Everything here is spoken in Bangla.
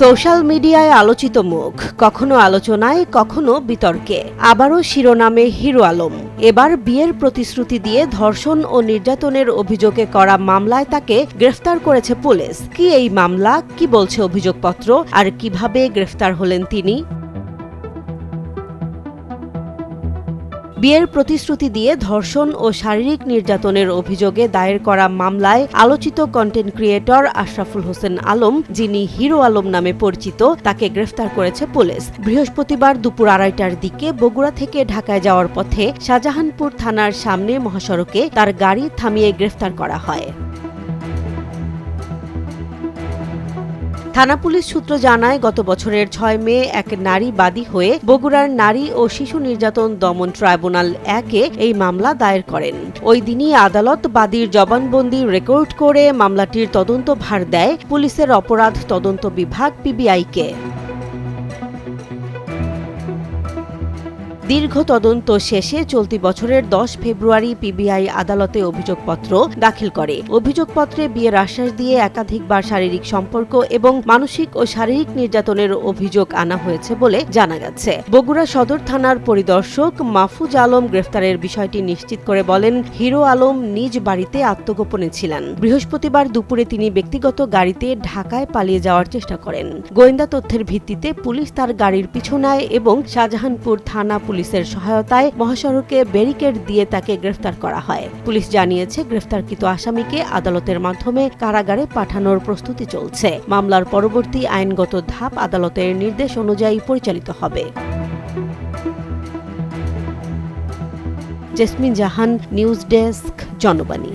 সোশ্যাল মিডিয়ায় আলোচিত মুখ, কখনো আলোচনায় কখনো বিতর্কে। আবারও শিরোনামে হিরো আলম। এবার বিয়ের প্রতিশ্রুতি দিয়ে ধর্ষণ ও নির্যাতনের অভিযোগে করা মামলায় তাকে গ্রেফতার করেছে পুলিশ। কি এই মামলা, কি বলছে অভিযোগপত্র, আর কিভাবে গ্রেফতার হলেন তিনি? বিয়ের প্রতিশ্রুতি দিয়ে ধর্ষণ ও শারীরিক নির্যাতনের অভিযোগে দায়ের করা মামলায় আলোচিত কন্টেন্ট ক্রিয়েটর আশরাফুল হোসেন আলম, যিনি হিরো আলম নামে পরিচিত, তাকে গ্রেফতার করেছে পুলিশ। বৃহস্পতিবার দুপুর ২:৩০টার দিকে বগুড়া থেকে ঢাকায় যাওয়ার পথে শাহজাহানপুর থানার সামনে মহাসড়কে তার গাড়ি থামিয়ে গ্রেফতার করা হয়। থানা পুলিশ সূত্র জানায়, গত বছরের ৬ মে এক নারী বাদী হয়ে বগুড়ার নারী ও শিশু নির্যাতন দমন ট্রাইব্যুনাল ১-এ এই মামলা দায়ের করেন। ওই দিনই আদালত বাদীর জবানবন্দি রেকর্ড করে মামলাটির তদন্ত ভার দেয় পুলিশের অপরাধ তদন্ত বিভাগ পিবিআইকে। দীর্ঘ তদন্ত শেষে চলতি বছরের ১০ ফেব্রুয়ারি পিবিআই আদালতে অভিযোগপত্র দাখিল করে। অভিযোগপত্রে বিয়ের আশ্বাস দিয়ে একাধিকবার শারীরিক সম্পর্ক এবং মানসিক ও শারীরিক নির্যাতনের অভিযোগ আনা হয়েছে বলে জানা গেছে। বগুড়া সদর থানার পরিদর্শক মাহফুজ আলম গ্রেফতারের বিষয়টি নিশ্চিত করে বলেন, হিরো আলম নিজ বাড়িতে আত্মগোপনে ছিলেন। বৃহস্পতিবার দুপুরে তিনি ব্যক্তিগত গাড়িতে ঢাকায় পালিয়ে যাওয়ার চেষ্টা করেন। গোয়েন্দা তথ্যের ভিত্তিতে পুলিশ তার গাড়ির পিছু নেয় এবং শাহজাহানপুর থানা পুলিশের সহায়তায় মহাসড়কে ব্যারিকেড দিয়ে তাকে গ্রেফতার করা হয়। পুলিশ জানিয়েছে, গ্রেফতারকৃত আসামিকে আদালতের মাধ্যমে কারাগারে পাঠানোর প্রস্তুতি চলছে। মামলার পরবর্তী আইনগত ধাপ আদালতের নির্দেশ অনুযায়ী পরিচালিত হবে। জেসমিন জাহান, নিউজ ডেস্ক, জনবাণী।